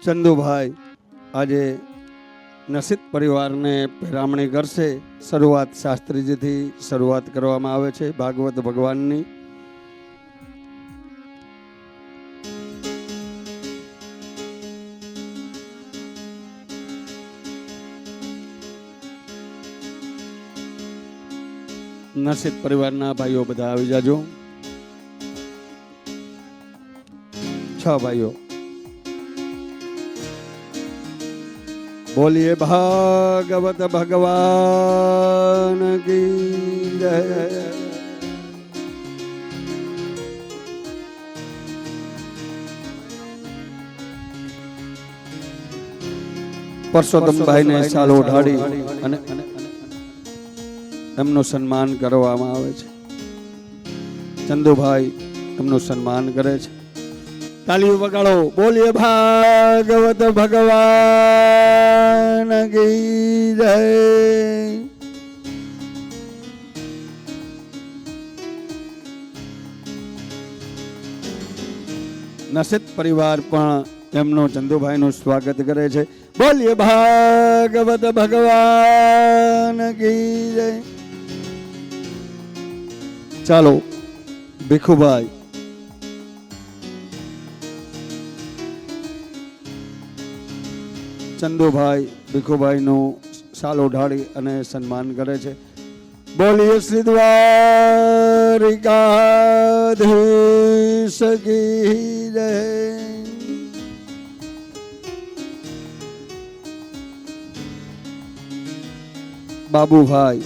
ચંદુભાઈ આજે નસીબ પરિવારને પેરામણી કરશે. શરૂઆત શાસ્ત્રીજીથી શરૂઆત કરવામાં આવે છે ભાગવત ભગવાનની. નસીબ પરિવારના ભાઈઓ બધા આવી જાજો. 6 ભાઈઓ. बोलिए भागवत भगवान की जय. પરસોત્તમભાઈ ને સાલો ઢાળી અને એમનું સન્માન કરવામાં આવે છે. ચંદુભાઈ એમનું સન્માન કરે છે. તાલીઓ વગાડો. બોલીએ ભાગવત ભગવાન કી જય. નસીબ પરિવાર પણ એમનું ચંદુભાઈનું સ્વાગત કરે છે. બોલીએ ભાગવત ભગવાન કી જય. ચાલો ભીખુભાઈ. ચંદુભાઈ ભીખુભાઈનું સાલો ઢાળી અને સન્માન કરે છે. બોલીએ શ્રી દ્વારિકાધીશ કી જય. બાબુભાઈ.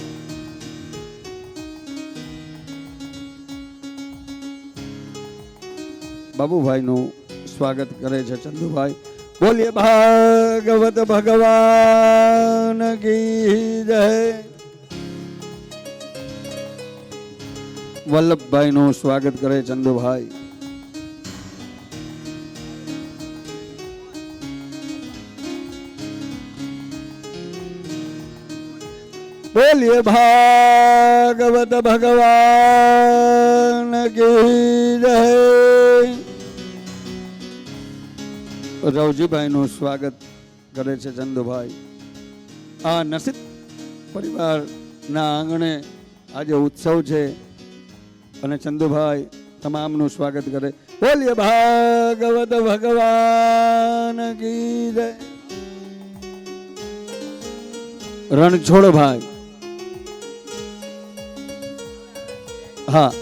બાબુભાઈનું સ્વાગત કરે છે ચંદુભાઈ. બોલીએ ભાગવત ભગવાન કી જય. વલ્લભભાઈ નું સ્વાગત કરે ચંદુભાઈ. બોલીએ ભાગવત ભગવાન કી જય. રવજીભાઈ નું સ્વાગત કરે છે ચંદુભાઈ. આ નસીબ પરિવારના આંગણે આજે ઉત્સવ છે અને ચંદુભાઈ તમામનું સ્વાગત કરે. બોલીએ ભાગવત ભગવાન કી જય. રણછોડભાઈ. હા,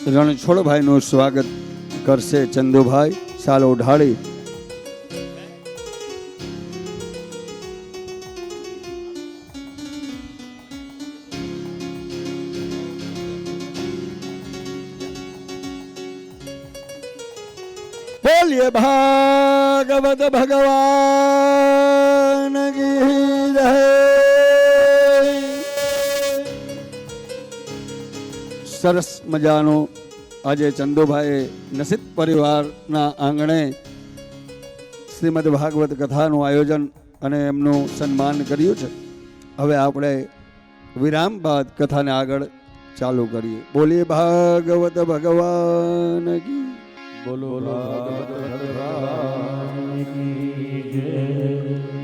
રણછોડભાઈ નું સ્વાગત કરશે ચંદુભાઈ સાલો ઢાળી. બોલીએ ભાગવત ભગવાન કી જય. સરસ મજાનું આજે ચંદુભાઈ નસીબ પરિવારના આંગણે શ્રીમદ ભાગવત કથાનું આયોજન અને એમનું સન્માન કર્યું છે. હવે આપણે વિરામ બાદ કથાને આગળ ચાલુ કરીએ. બોલીએ ભાગવત ભગવાન કી. બોલો ભાગવત ભગવાન કી જય.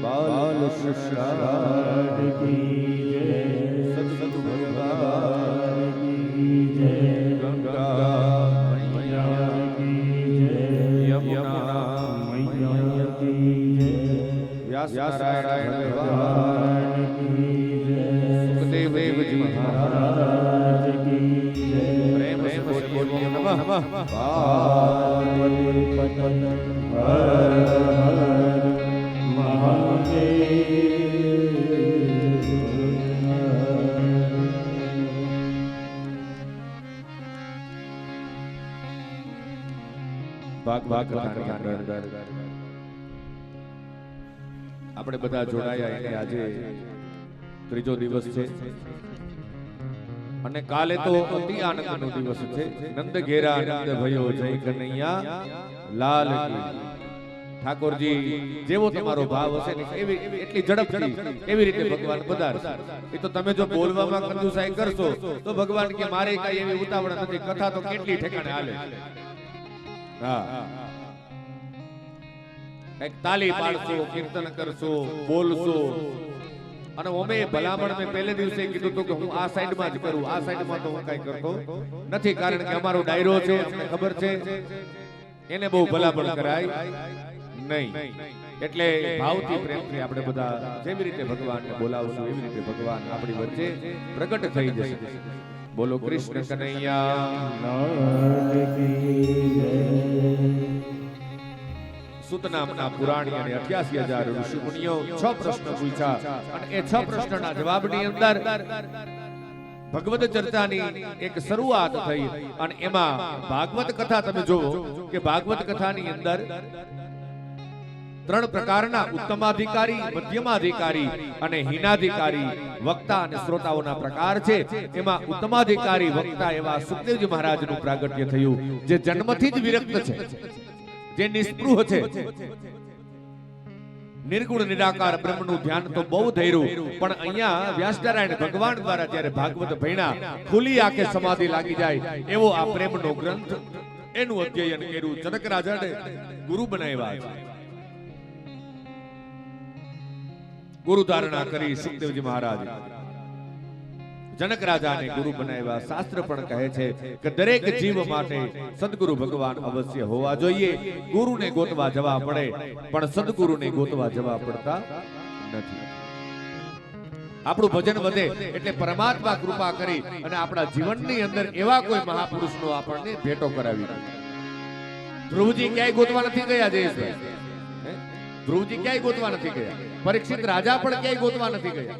બાલ કૃષ્ણ કી જય. સદગુરુ ભગવાન કી જય. ગંગા મૈયા કી જય. યમુના મૈયા કી જય. વ્યાસ નારાયણ ભગવાન કી જય. સુખદેવજી મહારાજ કી જય. પ્રેમ સે બોલીએ નમઃ પાર્વતી પતન હર હર મહાદેવ. આપણે બધા જોડાયા એને આજે ત્રીજો દિવસ છે. અને કાલે તો અતિ આનંદનો દિવસ છે. નંદ ઘેરા નંદ ભયો જય કનૈયા લાલ કી. ઠાકોરજી જેવો તમારો ભાવ હશે ને એવી એટલી ઝડપથી એવી રીતે ભગવાન પધારશે. એ તો તમે જો બોલવામાં કંજુસાઈ કરશો તો ભગવાન કે મારે કઈ એવી ઉતાવળ નથી, કથા તો કેટલી ઠેકાણે હાલે. હા, એક તાલી પાડશો, કીર્તન કરશો, બોલશો. અને અમે ભલામણ મેં પહેલે દિવસે કીધું હતું કે હું આ સાઈડમાં જ કરું, આ સાઈડમાં તો હું કઈ કરતો નથી, કારણ કે અમારો ડાયરો છે, અમને ખબર છે એને બહુ ભલામણ કરાય નહીં. એટલે ભાવથી પ્રેમથી આપણે બધા જેવી રીતે ભગવાનને બોલાવશું એવી રીતે ભગવાન આપણી વચ્ચે પ્રગટ થઈ જશે. બોલો કૃષ્ણ કનૈયા. સુત નામના પુરાણી અને 88,000 ઋષિ મુનિઓ 6 પ્રશ્ન પૂછ્યા અને એ 6 પ્રશ્નના જવાબની અંદર ભગવદ ચર્ચાની એક શરૂઆત થઈ. અને એમાં ભાગવત કથા તમે જોવો કે ભાગવત કથાની અંદર 3 પ્રકારના ઉત્તમાધિકારી, મધ્યમાધિકારી અને હીનાધિકારી વક્તા અને શ્રોતાઓના પ્રકાર છે. એમાં ઉત્તમાધિકારી વક્તા એવા સુખદેવજી મહારાજનું પ્રાગટ્ય થયું, જે જન્મથી જ વિરક્ત છે, જે નિસ્પૃહ છે. નિર્ગુણ નિરાકાર બ્રહ્મનું ધ્યાન તો બહુ ધૈર્યું, પણ અહીંયા વ્યાસનારાયણ ભગવાન દ્વારા જ્યારે ભાગવત ભણ્યા, ખુલ્લી આંખે સમાધિ લાગી જાય એવો આ પ્રેમનો ગ્રંથ, એનું અધ્યયન કર્યું. જનક રાજાને ગુરુ બનાવ્યા છે. ગુરુ ધારણા કરી સુખદેવજી મહારાજ જનક રાજાને ગુરુ બનાવ્યા. શાસ્ત્ર પણ કહે છે કે દરેક જીવ માટે સદગુરુ ભગવાન અવશ્ય હોવા જોઈએ. ગુરુને ગોતવા જવા પડે, પણ સદગુરુને ગોતવા જવા પડતા નથી. આપણું ભજન વધે એટલે પરમાત્મા કૃપા કરી અને આપણા જીવનની અંદર એવા કોઈ મહાપુરુષનો આપણને ભેટો કરાવી દે. ધ્રુવજી ક્યાંય ગોતવા નથી ગયા જયેશભાઈ, ધ્રુવજી ક્યાંય ગોતવા નથી ગયા, પરીક્ષિત રાજા પણ ક્યાંય ગોતવા નથી ગયા.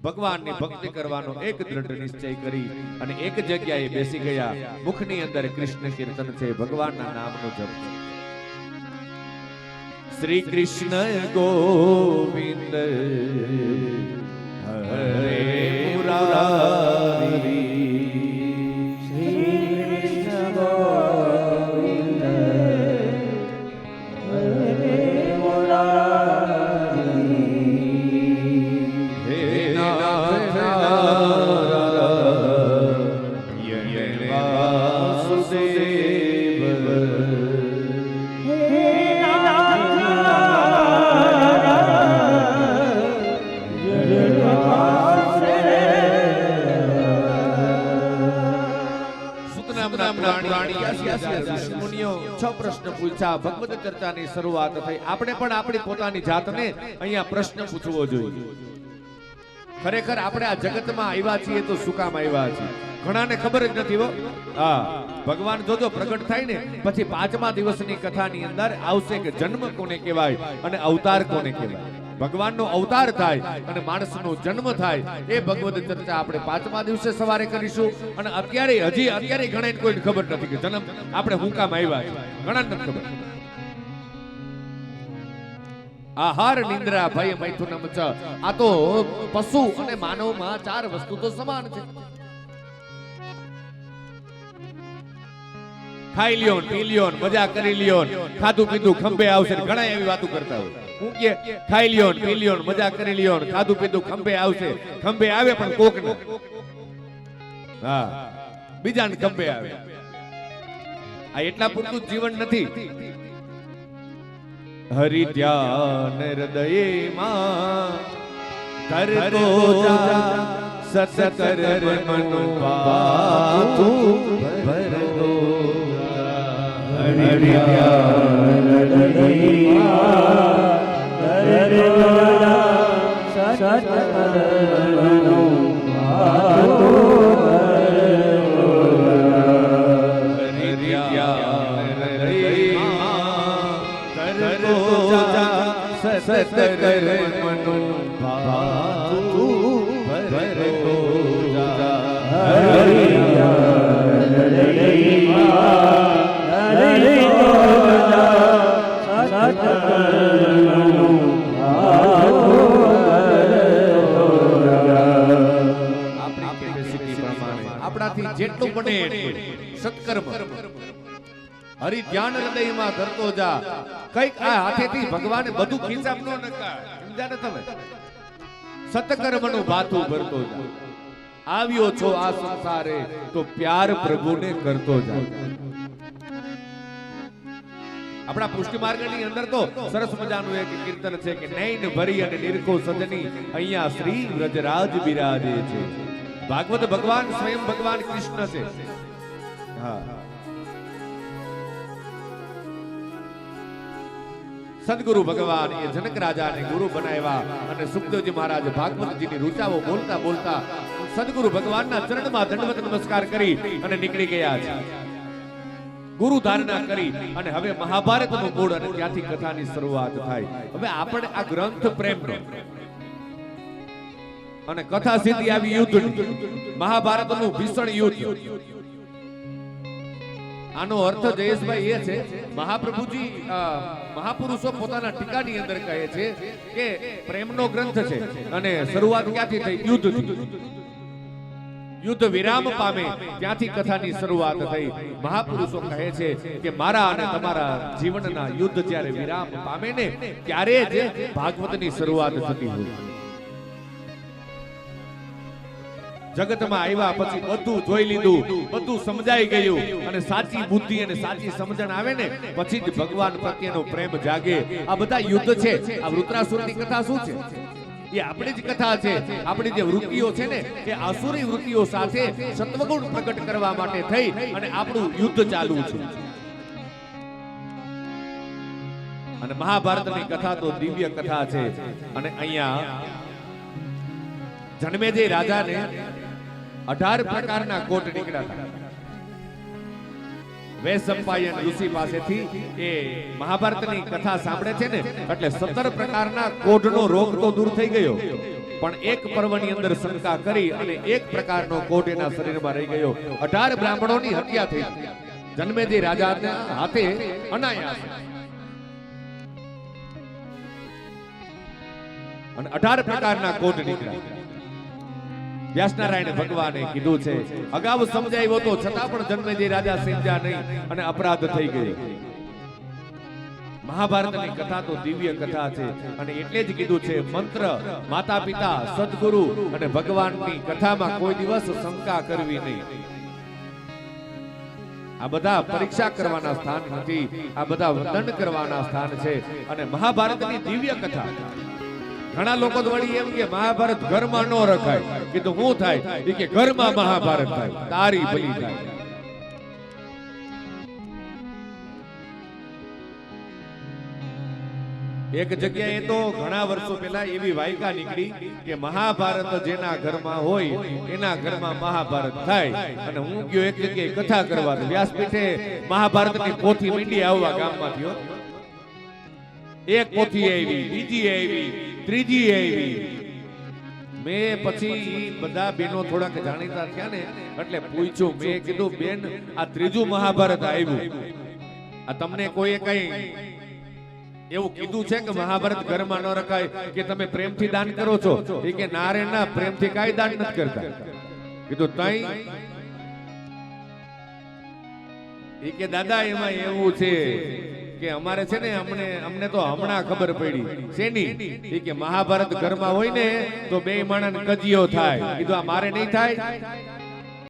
ભગવાનની ભક્તિ કરવાનો એક દ્રઢ નિશ્ચય કરી અને એક જગ્યાએ બેસી ગયા. મુખની અંદર કૃષ્ણ કીર્તન છે, ભગવાનના નામનો જપ છે. શ્રી કૃષ્ણ ગોવિંદ હરે મુરારી, શ્રી કૃષ્ણ ગોવિંદ હરે મુરારી, હે નાથ નારાયણ વાસુદેવ, હે નાથ નારાયણ વાસુદેવ. સુતનામના પ્રાણી ઋષિ મુનિઓ 6 પ્રશ્ન પૂછ્યા. ભગવદ ચર્ચાની શરૂઆત થઈ. આપણે પણ આપણી પોતાની જાતને અહીંયા પ્રશ્ન પૂછવો જોઈએ. ખરેખર આપણે આ જગતમાં આવ્યા છીએ તો શું કામ આવ્યા છીએ? ઘણાને ખબર જ નથી હો. હા, ભગવાન જોજો પ્રગટ થાય ને પછી 5મા દિવસની કથાની અંદર આવશે કે જન્મ કોને કહેવાય અને અવતાર કોને કહેવાય. ભગવાનનો અવતાર થાય અને માણસનો જન્મ થાય, એ ભગવદ ચર્ચા આપણે 5મા દિવસે સવારે કરીશું. અને અત્યારે ઘણા કોઈને ખબર નથી કે જન્મ આપણે હું કામ આવ્યા છે. ઘણા નથી ખબર. આહાર, નિંદ્રા, ભય, મૈથુનમ ચ. આ તો પશુ અને માનવમાં 4 વસ્તુ તો સમાન છે. ખાઈ લ્યો, પી લ્યો, મજા કરી લ્યો, ખાધું પીધું ખંભે આવશે. ઘણા એવી વાતો કરતા હોય. હું કે ખાઈ લ્યો, પી લ્યો, મજા કરી લ્યો, ખાધું પીધું ખંભે આવશે. ખંભે આવે પણ કોક ને, હા, બીજાને ખંભે આવે. આ એટલા પૂરતું જીવન નથી. હરિ ધ્યાન હૃદયમાં ધરતો જા, સત કર મનો પાતું ભરતો. હરિ ધ્યાન હૃદયમાં ધરતો જા, સત કર મનો પાતું ભરતો. હરિ ધ્યાન હૃદયમાં ધરતો જા, સત કર મનો પાતું ભરતો જા. હરિ ધ્યાન હૃદયમાં ધરતો જા, સત કર મનો પાતું ભરતો જા. આપણી કેપેસિટી બને એટલું સત્કર્મ હરિ ધ્યાન હૃદયમાં ધરતો જા. કઈક આ હાથેથી ભગવાને બધું ખીચામ નો નકા, સમજ્યા ને તમે? સત્કર્મનું ભાથું ભરતો જા. આવ્યો છો આ સંસારે તો પ્યાર પ્રભુને કરતો જા. આપણા પુષ્ટિ માર્ગની અંદર તો સરસ મજાનું એક કીર્તન છે કે નૈન ભરી અને નિરખો સજની અહીંયા શ્રી વ્રજરાજ બિરાજે છે. ભાગવત ભગવાન સ્વયં ભગવાન કૃષ્ણ છે. હા, સદગુરુ ભગવાન એ જનક રાજાને ગુરુ બનાવ્યા અને સુખદેવજી મહારાજ ભાગવતજીની રૂચાઓ બોલતા બોલતા સદગુરુ ભગવાનના ચરણમાં દંડવત નમસ્કાર કરી અને નીકળી ગયા છે. ગુરુ ધારણા કરી અને હવે મહાભારતનું મૂળ અને ત્યાંથી કથાની શરૂઆત થાય. હવે આપણે આ ગ્રંથ પ્રેમનો અને કથા સીધી આવી યુદ્ધની, મહાભારતનું ભીષણ યુદ્ધ. આનો અર્થ જયેશભાઈ એ છે, મહાપ્રભુજી મહાપુરુષો પોતાના ટીકાની અંદર કહે છે કે પ્રેમનો ગ્રંથ છે અને શરૂઆત ક્યાંથી થઈ? યુદ્ધથી. યુદ્ધ વિરામ પામે ત્યાંથી કથાની શરૂઆત થઈ. મહાપુરુષો કહે છે કે મારા અને તમારા જીવનના યુદ્ધ જ્યારે વિરામ પામે ને ત્યારે જ ભાગવતની શરૂઆત થતી હોય. જગતમાં આવ્યા પછી બધું જોઈ લીધું, બધું સમજાઈ ગયું અને સાચી બુદ્ધિ અને સાચી સમજણ આવે ને પછી જ ભગવાન પ્રત્યેનો પ્રેમ જાગે. આ બધા યુદ્ધ છે. આ વૃત્રાસુરની કથા શું છે? એ આપણી જ કથા છે. આપણી જે વૃત્તિઓ છે ને એ આસુરી વૃત્તિઓ સાથે સત્વગુણ પ્રગટ કરવા માટે થઈ અને આપણું યુદ્ધ ચાલુ છે. અને મહાભારતની કથા તો દિવ્ય કથા છે. અને અહીંયા જન્મેજય રાજાને 18 પ્રકારના કોટ નીકળ્યા હતા. વૈશંપાયન ઋષિ પાસેથી એ મહાભારતની કથા સાંભળે છે ને એટલે 17 પ્રકારના કોઢનો રોગ તો દૂર થઈ ગયો, પણ એક પર્વની અંદર શંકા કરી અને એક પ્રકારનો કોઢ એના શરીરમાં રહી ગયો. 18 બ્રાહ્મણોની હત્યા થઈ જન્મેજય રાજાના હાથે અનાયાસ. અને 18 પ્રકારના કોઢ નીકળ્યા. વ્યાસનારાયણ ભગવાને કીધું છે અગાઉ સમજાવ્યો તો છતાં પણ જન્મેજય રાજા સમજ્યા નહીં અને અપરાધ થઈ ગયો. મહાભારતની કથા તો દિવ્ય કથા છે અને એટલે જ કીધું છે મંત્ર, માતા પિતા, સદગુરુ અને ભગવાનની કથામાં કોઈ દિવસ શંકા કરવી નહીં. આ બધા પરીક્ષા કરવાના સ્થાન નથી, આ બધા વંદન કરવાના સ્થાન છે. અને મહાભારતની દિવ્ય કથા. ઘણા લોકો વળી એમ કે મહાભારત ઘરમાં ન રખાય. કીધું શું થાય? એ કે ઘરમાં મહાભારત થાય, તારી ભલી થાય. એક જગ્યાએ તો ઘણા વર્ષો પહેલા એવી વાયકા નીકળી કે મહાભારત જેના ઘરમાં હોય એના ઘરમાં મહાભારત થાય. અને હું ગયો એક જગ્યાએ કથા કરવા, વ્યાસપીઠે મહાભારતની પોથી મીંડી આવવા ગામમાંથી. એક પોથી આવી, બીજી આવી, ત્રીજી આવી. મેં પછી બધા બેનો થોડાક જાણીતા થયા ને એટલે પૂછ્યું. મેં કીધું બેન આ ત્રીજું મહાભારત આવ્યું, આ તમને કોઈ કઈ એવું કીધું છે કે મહાભારત ઘરમાં ન રખાય કે તમે પ્રેમથી દાન કરો છો? એ કે ના રે ના, પ્રેમથી કાઈ દાન નથી કરતા. કીધું તઈ? એ કે દાદા એમાં એવું છે કે અમારે છે ને અમને તો હમણાં ખબર પડી. શેની? એ કે મહાભારત ઘરમાં હોય ને તો બે માણસ કજિયો થાય. કીધું આ મારે નહીં થાય?